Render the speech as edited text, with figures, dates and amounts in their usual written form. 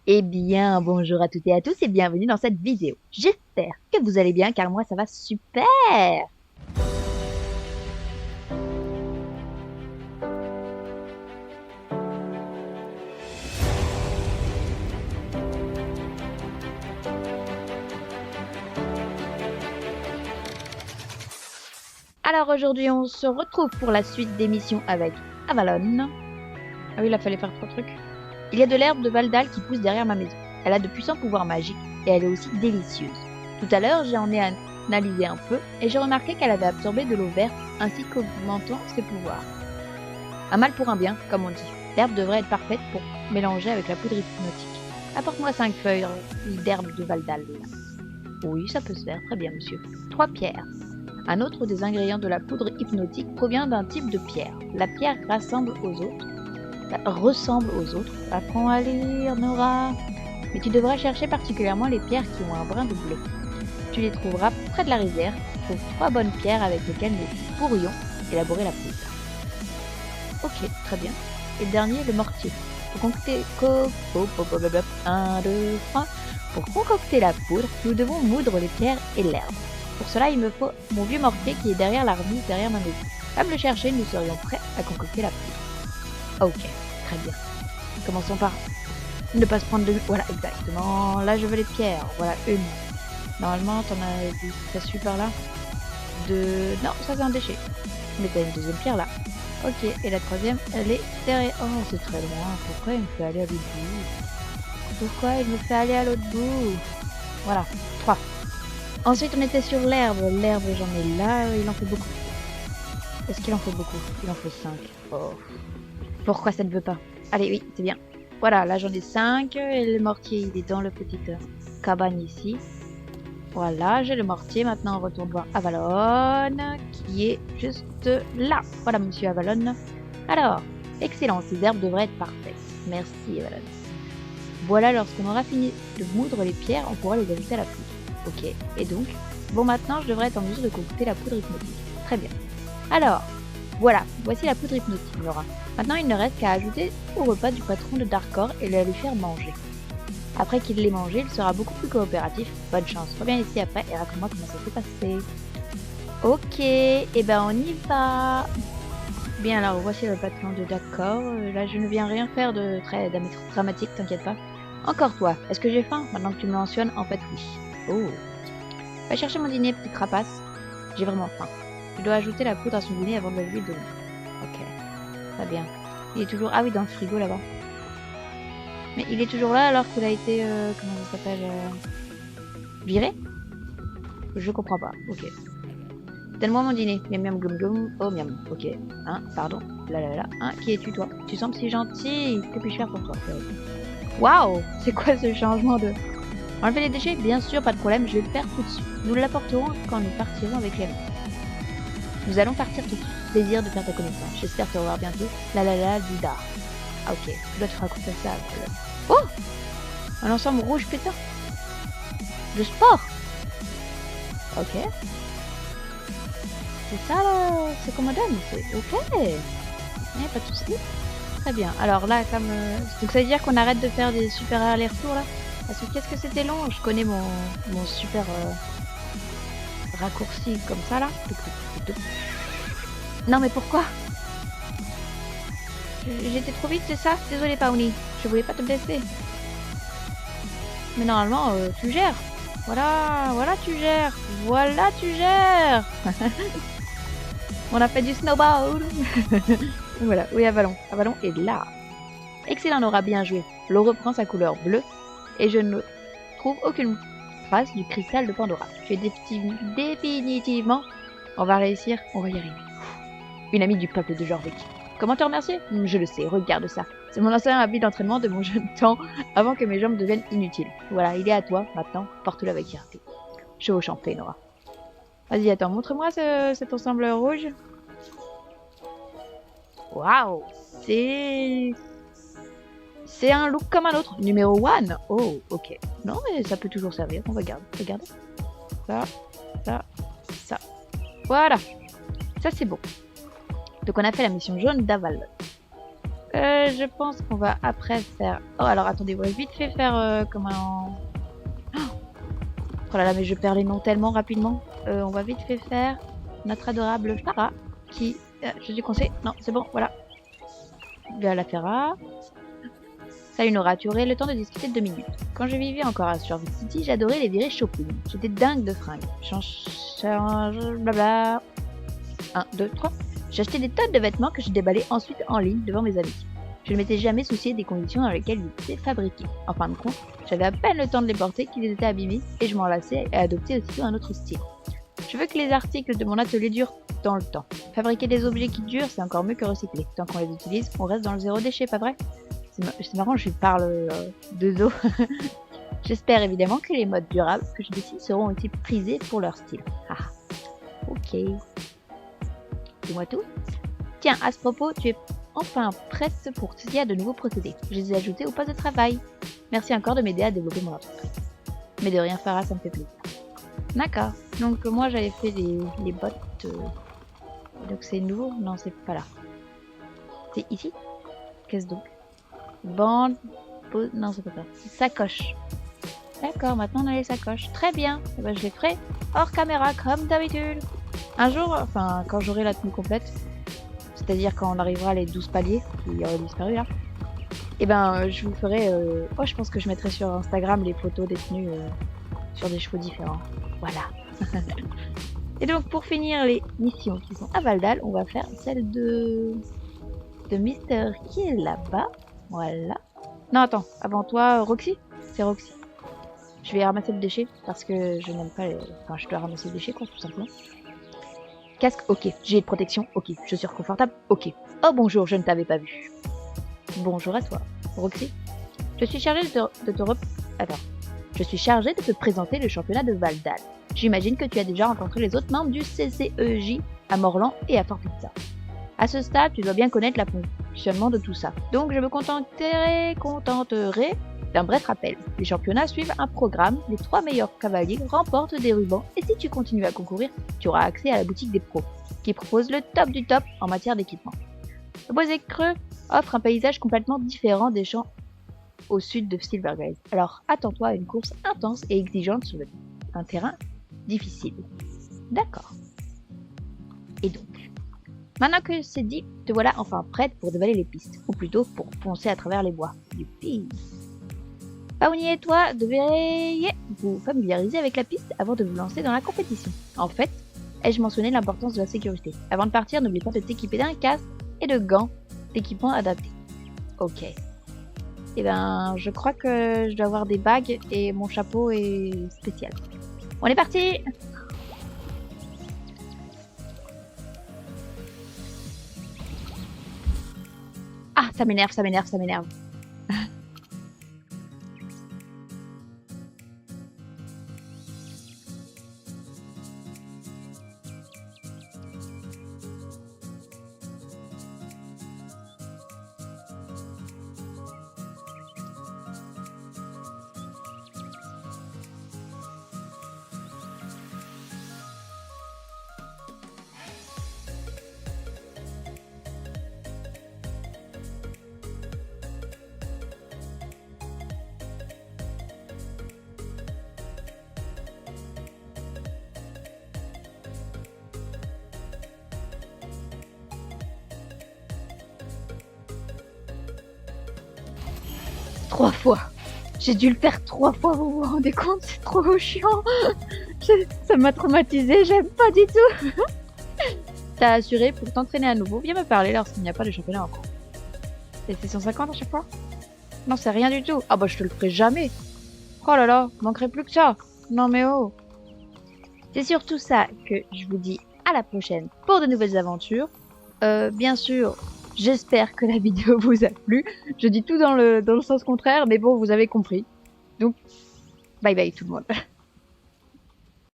Eh bien, bonjour à toutes et à tous et bienvenue dans cette vidéo. J'espère que vous allez bien car moi ça va super. Alors aujourd'hui on se retrouve pour la suite des missions avec Avalon. Ah oui, il a fallu faire 3 trucs. Il y a de l'herbe de Valdal qui pousse derrière ma maison. Elle a de puissants pouvoirs magiques et elle est aussi délicieuse. Tout à l'heure j'en ai analysé un peu et j'ai remarqué qu'elle avait absorbé de l'eau verte ainsi qu'augmentant ses pouvoirs. Un mal pour un bien, comme on dit. L'herbe devrait être parfaite pour mélanger avec la poudre hypnotique. Apporte-moi 5 feuilles d'herbe de Valdal. Oui, ça peut se faire, très bien, monsieur. 3 pierres. Un autre des ingrédients de la poudre hypnotique provient d'un type de pierre. La pierre ressemble aux autres. Apprends à lire, Nora. Mais tu devras chercher particulièrement les pierres qui ont un brin de bleu. Tu les trouveras près de la rivière. Trouve 3 bonnes pierres avec lesquelles nous pourrions élaborer la poudre. Ok, très bien. Et le dernier, le mortier. Pour concocter... 1, 2, 3. Pour concocter la poudre, nous devons moudre les pierres et l'herbe. Pour cela, il me faut mon vieux mortier qui est derrière la remise, derrière ma maison. À me le chercher, nous serions prêts à concocter la poudre. Ok, très bien. Commençons par ne pas se prendre de... Voilà, exactement. Là, je veux les pierres. Voilà, une. Normalement, t'en as vu. Ça suit par là. Deux... Non, ça c'est un déchet. Mais t'as une deuxième pierre là. Ok, et la troisième, elle est derrière. Oh, c'est très loin. Pourquoi il me fait aller à l'autre bout? Pourquoi il me fait aller à l'autre bout? Voilà, 3. Ensuite, on était sur l'herbe. L'herbe, j'en ai là. Il en faut beaucoup. Est-ce qu'il en faut beaucoup? Il en faut 5. Oh. Pourquoi ça ne veut pas? Allez, oui, c'est bien. Voilà, là j'en ai 5. Et le mortier, il est dans le petit cabane ici. Voilà, j'ai le mortier. Maintenant, on retourne voir Avalon, qui est juste là. Voilà, monsieur Avalon. Alors, excellent, ces herbes devraient être parfaites. Merci, Avalon. Voilà, lorsqu'on aura fini de moudre les pierres, on pourra les ajouter à la poudre. Ok, et donc, bon, maintenant, je devrais être en mesure de concocter la poudre hypnotique. Très bien. Alors, voilà, voici la poudre hypnotique, Laura. Maintenant, il ne reste qu'à ajouter au repas du patron de Darkor et le lui faire manger. Après qu'il l'ait mangé, il sera beaucoup plus coopératif. Bonne chance. Reviens ici après et raconte-moi comment ça s'est passé. Ok, et ben on y va. Bien alors, voici le patron de D'accord. Là, je ne viens rien faire de très dramatique, t'inquiète pas. Encore toi, est-ce que j'ai faim? Maintenant que tu me mentionnes, en fait oui. Oh. Va chercher mon dîner, petite rapace. J'ai vraiment faim. Je dois ajouter la poudre à son dîner avant de lui donner. Ok, très bien. Il est toujours... Ah oui, dans le frigo là-bas. Mais il est toujours là alors qu'il a été... comment ça s'appelle viré? Je comprends pas. Ok. Donne-moi mon dîner. Miam miam glum glum. Oh miam. Ok. Hein, pardon. Là là là. Hein, qui es-tu toi? Tu sembles si gentil. Que puis-je faire pour toi? Waouh! C'est quoi ce changement de... Enlever les déchets? Bien sûr, pas de problème. Je vais le faire tout de suite. Nous l'apporterons quand nous partirons avec les amis. Nous allons partir tout de suite. Plaisir de faire ta connaissance. J'espère te revoir bientôt. La la la Dida. Ah ok. Tu dois te raconter ça. Oh! Un ensemble rouge pétant. De sport. Ok. C'est ça ce qu'on me donne. C'est ok. Pas de soucis. Très bien. Alors là, comme... Donc ça veut dire qu'on arrête de faire des super allers-retours là? Parce que qu'est-ce que c'était long? Je connais mon super raccourci comme ça là. Non mais pourquoi? J'étais trop vite, c'est ça? Désolé Paoni. Je voulais pas te blesser. Mais normalement, tu gères. Voilà, voilà tu gères. Voilà tu gères. On a fait du snowball. Voilà, oui Avalon. Avalon est là. Excellent, Nora, bien joué. L'eau reprend sa couleur bleue et je ne trouve aucune trace du cristal de Pandora. Tu es définitivement... On va réussir, on va y arriver. Une amie du peuple de Jorvik. Comment te remercier? Je le sais, regarde ça. C'est mon ancien habit d'entraînement de mon jeune temps avant que mes jambes deviennent inutiles. Voilà, il est à toi, maintenant, porte-le avec fierté. Chaud au chanté, Nora. Vas-y, attends, montre-moi cet ensemble rouge. Waouh! C'est un look comme un autre. Numéro 1. Oh, ok. Non, mais ça peut toujours servir. On regarde. Regardez. Ça. Voilà. Ça, c'est bon. Donc, on a fait la mission jaune d'Avalon. Je pense qu'on va après faire... Oh, alors attendez, on va vite fait faire comme un... Oh là là, mais je perds les noms tellement rapidement. On va vite fait faire notre adorable Farah qui... je dis conseil. Non, c'est bon, voilà. Bien la Farah. Salut Nora, tu aurais le temps de discuter 2 minutes. Quand je vivais encore à Survey City, j'adorais les virées shopping. J'étais dingue de fringues. Change, blabla. 1, 2, 3. J'achetais des tonnes de vêtements que je déballais ensuite en ligne devant mes amis. Je ne m'étais jamais soucié des conditions dans lesquelles ils étaient fabriqués. En fin de compte, j'avais à peine le temps de les porter qu'ils étaient abîmés et je m'en lassais et adoptais aussitôt un autre style. Je veux que les articles de mon atelier durent dans le temps. Fabriquer des objets qui durent, c'est encore mieux que recycler. Tant qu'on les utilise, on reste dans le zéro déchet, pas vrai? C'est marrant, je parle de dos. J'espère évidemment que les modes durables que je dessine seront aussi prisés pour leur style. Ah, ok. Dis-moi tout. Tiens, à ce propos, tu es enfin prête pour s'il y a de nouveaux procédés. Je les ai ajoutés au poste de travail. Merci encore de m'aider à développer mon entreprise. Mais de rien, Farah, ça me fait plaisir. D'accord. Donc moi j'avais fait les bottes. Donc c'est nouveau? Non, c'est pas là. C'est ici? Qu'est-ce donc? Bande. Non, c'est pas ça. Sacoche. D'accord, maintenant on a les sacoches. Très bien. Et ben, je les ferai hors caméra comme d'habitude. Un jour, enfin quand j'aurai la tenue complète, c'est-à-dire quand on arrivera à les 12 paliers qui auraient disparu là, et ben je vous ferai... Oh, je pense que je mettrai sur Instagram les photos des tenues sur des chevaux différents. Voilà. Et donc pour finir les missions qui sont à Valdal, on va faire celle de Mister qui est là-bas. Voilà. Non, attends, avant toi, Roxy? C'est Roxy. Je vais ramasser le déchet parce que je n'aime pas les... Enfin, je dois ramasser le déchet, quoi, tout simplement. Casque, ok. Gilet de protection, ok. Chaussures confortables, ok. Oh bonjour, je ne t'avais pas vu. Bonjour à toi, Roxy. Je suis chargée Je suis chargée de te présenter le championnat de Valdal. J'imagine que tu as déjà rencontré les autres membres du CCEJ à Morlan et à Fort Pizza. À ce stade, tu dois bien connaître le fonctionnement de tout ça. Donc je me contenterai d'un bref rappel. Les championnats suivent un programme, les 3 meilleurs cavaliers remportent des rubans et si tu continues à concourir, tu auras accès à la boutique des pros, qui propose le top du top en matière d'équipement. Le Boisé Creux offre un paysage complètement différent des champs au sud de Silverglade. Alors attends-toi à une course intense et exigeante sur un terrain difficile. D'accord. Et donc, maintenant que c'est dit, te voilà enfin prête pour dévaler les pistes, ou plutôt pour foncer à travers les bois. Youpi. Paoni et toi devriez vous familiariser avec la piste avant de vous lancer dans la compétition. En fait, ai-je mentionné l'importance de la sécurité? Avant de partir, n'oublie pas de t'équiper d'un casque et de gants d'équipement adaptés. Ok. Et ben, je crois que je dois avoir des bagues et mon chapeau est spécial. On est parti! Ah, ça m'énerve, ça m'énerve, ça m'énerve. Trois fois. J'ai dû le faire 3 fois, vous vous rendez compte? C'est trop chiant. Ça m'a traumatisé, j'aime pas du tout. T'as assuré pour t'entraîner à nouveau, viens me parler lorsqu'il n'y a pas de championnat en cours. Et c'est 150 à chaque fois? Non, c'est rien du tout. Ah bah je te le ferai jamais. Oh là là, manquerait plus que ça. Non mais oh. C'est surtout ça que je vous dis à la prochaine pour de nouvelles aventures. Bien sûr, j'espère que la vidéo vous a plu. Je dis tout dans le sens contraire, mais bon, vous avez compris. Donc, bye bye tout le monde.